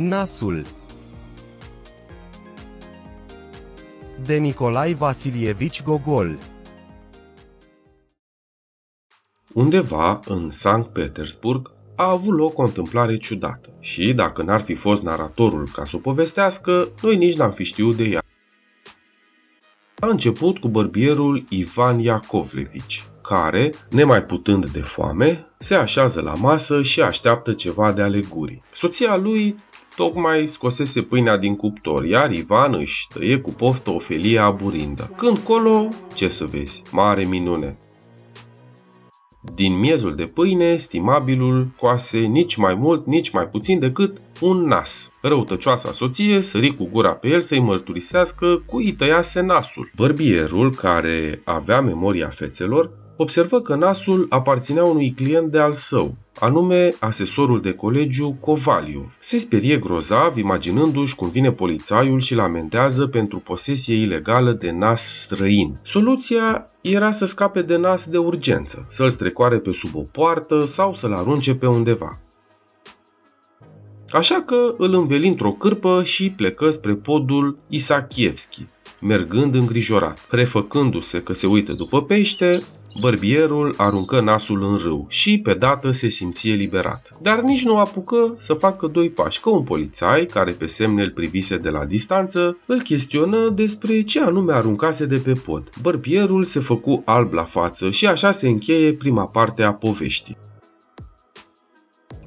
Nasul de Nicolae Vasilievici Gogol. Undeva în Sankt Petersburg a avut loc o întâmplare ciudată și, dacă n-ar fi fost naratorul ca să o povestească, noi nici n-am fi știut de ea. A început cu bărbierul Ivan Iacovlevici, care, nemai putând de foame, se așează la masă și așteaptă ceva de ale gurii. Soția lui tocmai scosese pâinea din cuptor, iar Ivan își tăie cu poftă o felie aburindă. Când colo, ce să vezi, mare minune! Din miezul de pâine, stimabilul coase nici mai mult, nici mai puțin decât un nas. Răutăcioasa soție sări cu gura pe el să-i mărturisească cui îi tăiase nasul. Bărbierul, care avea memoria fețelor, observă că nasul aparținea unui client de al său, anume asesorul de colegiu Kovaliov. Se sperie grozav, imaginându-și cum vine polițaiul și-l amendează pentru posesie ilegală de nas străin. Soluția era să scape de nas de urgență, să-l strecoare pe sub o poartă sau să-l arunce pe undeva. Așa că îl înveli într-o cârpă și plecă spre podul Isakievski, mergând îngrijorat. Prefăcându-se că se uită după pește, bărbierul aruncă nasul în râu și pe dată se simți eliberat. Dar nici nu apucă să facă doi pași, că un polițai, care pe semne îl privise de la distanță, îl chestionă despre ce anume aruncase de pe pod. Bărbierul se făcu alb la față și așa se încheie prima parte a poveștii.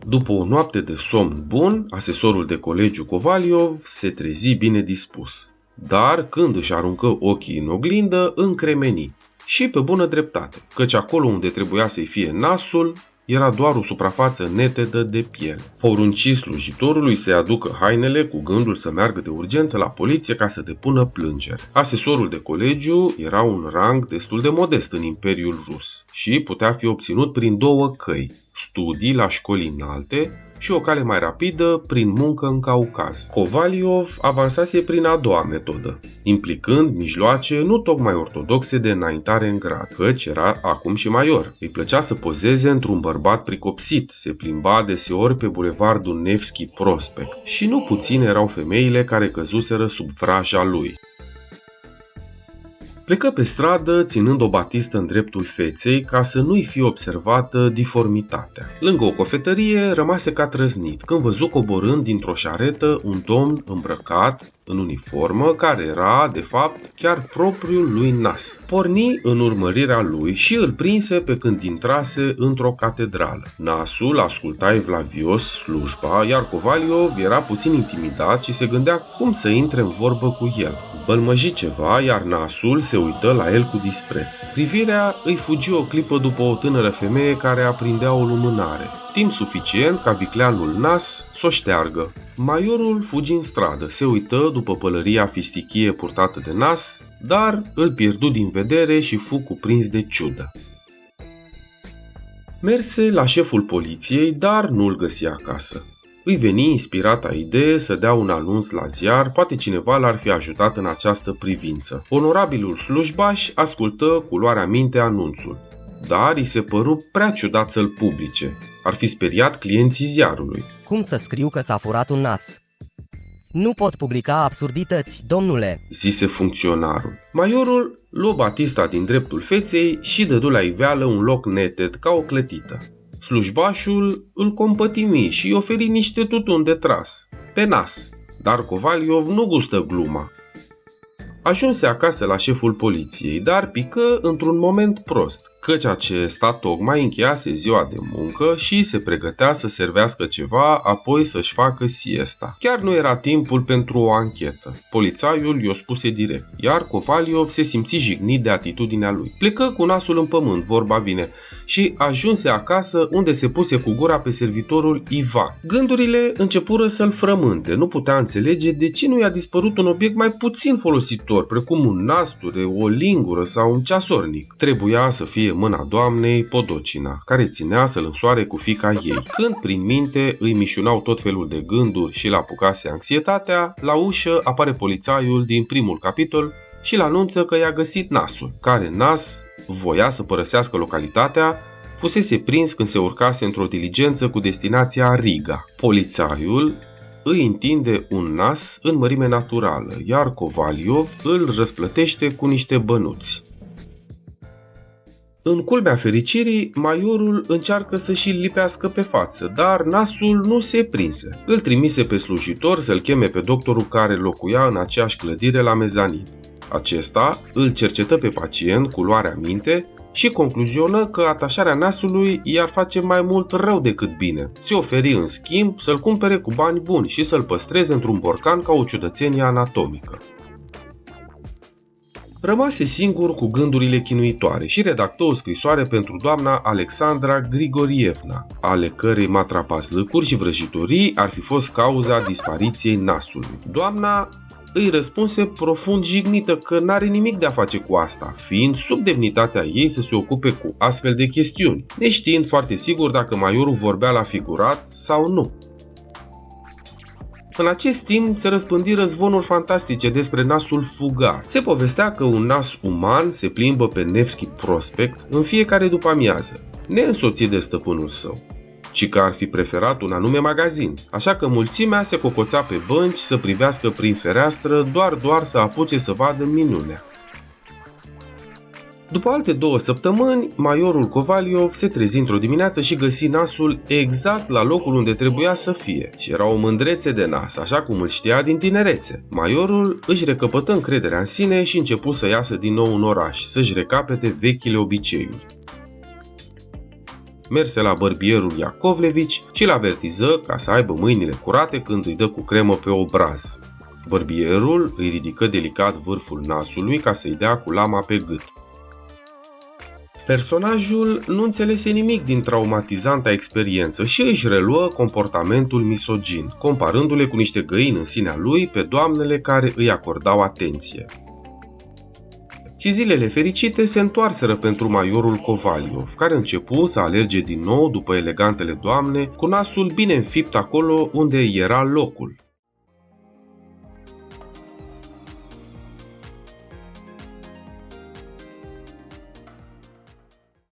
După o noapte de somn bun, asesorul de colegiu Kovaliov se trezi bine dispus. Dar când își aruncă ochii în oglindă, încremeni. Și pe bună dreptate, căci acolo unde trebuia să-i fie nasul, era doar o suprafață netedă de piele. Porunci slujitorului să-i aducă hainele cu gândul să meargă de urgență la poliție ca să depună plângere. Asesorul de colegiu era un rang destul de modest în Imperiul Rus și putea fi obținut prin două căi: studii la școli înalte și o cale mai rapidă prin muncă în Caucaz. Kovaliov avansase prin a doua metodă, implicând mijloace nu tocmai ortodoxe de înaintare în grad, căci era acum și major. Îi plăcea să pozeze într-un bărbat pricopsit, se plimba deseori pe bulevardul Nevski Prospect și nu puține erau femeile care căzuseră sub vraja lui. Plecă pe stradă, ținând o batistă în dreptul feței ca să nu-i fie observată diformitatea. Lângă o cofetărie rămase ca trăznit când văzu coborând dintr-o șaretă un domn îmbrăcat în uniformă, care era, de fapt, chiar propriul lui nas. Porni în urmărirea lui și îl prinse pe când intrase într-o catedrală. Nasul asculta evlavios slujba, iar Kovaliov era puțin intimidat și se gândea cum să intre în vorbă cu el. Bălmăji ceva, iar nasul se uită la el cu dispreț. Privirea îi fugi o clipă după o tânără femeie care aprindea o lumânare, timp suficient ca vicleanul nas s-o șteargă. Maiorul fugi în stradă, se uită după pălăria fistichie purtată de nas, dar îl pierdu din vedere și fu cuprins de ciudă. Merse la șeful poliției, dar nu-l găsi acasă. Îi veni inspirata idee să dea un anunț la ziar, poate cineva l-ar fi ajutat în această privință. Onorabilul slujbaș ascultă cu luarea minte anunțul, dar îi se păru prea ciudat să-l publice. Ar fi speriat clienții ziarului. Cum să scriu că s-a furat un nas? Nu pot publica absurdități, domnule, zise funcționarul. Maiorul luă batista din dreptul feței și dădu la iveală un loc neted ca o clătită. Slujbașul îl compătimi și îi oferi niște tutun de tras, pe nas, dar Kovaliov nu gustă gluma. Ajunse acasă la șeful poliției, dar pică într-un moment prost, căci acesta tocmai încheiase ziua de muncă și se pregătea să servească ceva, apoi să-și facă siesta. Chiar nu era timpul pentru o anchetă. Polițaiul i-o spuse direct, iar Kovaliov se simți jignit de atitudinea lui. Plecă cu nasul în pământ, vorba vine, și ajunse acasă, unde se puse cu gura pe servitorul Ivan. Gândurile începură să-l frământe, nu putea înțelege de ce nu i-a dispărut un obiect mai puțin folositor, precum un nasture, o lingură sau un ceasornic. Trebuia să fie mâna doamnei Podocina, care ținea să-l însoare cu fiica ei. Când prin minte îi mișunau tot felul de gânduri și l-apucase anxietatea, la ușă apare polițaiul din primul capitol și îl anunță că i-a găsit nasul, care nas voia să părăsească localitatea, fusese prins când se urcase într-o diligență cu destinația Riga. Polițaiul îi întinde un nas în mărime naturală, iar Kovaliov îl răsplătește cu niște bănuți. În culmea fericirii, Maiorul încearcă să și-l lipească pe față, dar nasul nu se prinse. Îl trimise pe slujitor să-l cheme pe doctorul care locuia în aceeași clădire la mezanin. Acesta îl cercetă pe pacient cu luarea minte și concluzionă că atașarea nasului i-ar face mai mult rău decât bine. Se oferi în schimb să-l cumpere cu bani buni și să-l păstreze într-un borcan ca o ciudățenie anatomică. Rămase singur cu gândurile chinuitoare și redactă o scrisoare pentru doamna Alexandra Grigorievna, ale cărei matrapazlăcuri și vrăjitorii ar fi fost cauza dispariției nasului. Doamna îi răspunse profund jignită că n-are nimic de a face cu asta, fiind sub demnitatea ei să se ocupe cu astfel de chestiuni, neștiind foarte sigur dacă Maiorul vorbea la figurat sau nu. În acest timp se răspândiră zvonuri fantastice despre nasul fugar. Se povestea că un nas uman se plimbă pe Nevski Prospect în fiecare după-amiază, neînsoțit de stăpânul său, ci că ar fi preferat un anume magazin, așa că mulțimea se cocoța pe bănci să privească prin fereastră doar să apuce să vadă minunea. După alte 2 săptămâni, Maiorul Kovaliov se trezi într-o dimineață și găsi nasul exact la locul unde trebuia să fie și era o mândrețe de nas, așa cum îl știa din tinerețe. Maiorul își recăpătă încrederea în sine și începu să iasă din nou în oraș, să-și recapete vechile obiceiuri. Merse la bărbierul Iacovlevici și l-avertiză ca să aibă mâinile curate când îi dă cu cremă pe obraz. Bărbierul îi ridică delicat vârful nasului ca să-i dea cu lama pe gât. Personajul nu înțelese nimic din traumatizanta experiență și își reluă comportamentul misogin, comparându-le cu niște găini în sinea lui pe doamnele care îi acordau atenție. Și zilele fericite se întoarseră pentru Maiorul Kovaliov, care începu să alerge din nou după elegantele doamne, cu nasul bine înfipt acolo unde era locul.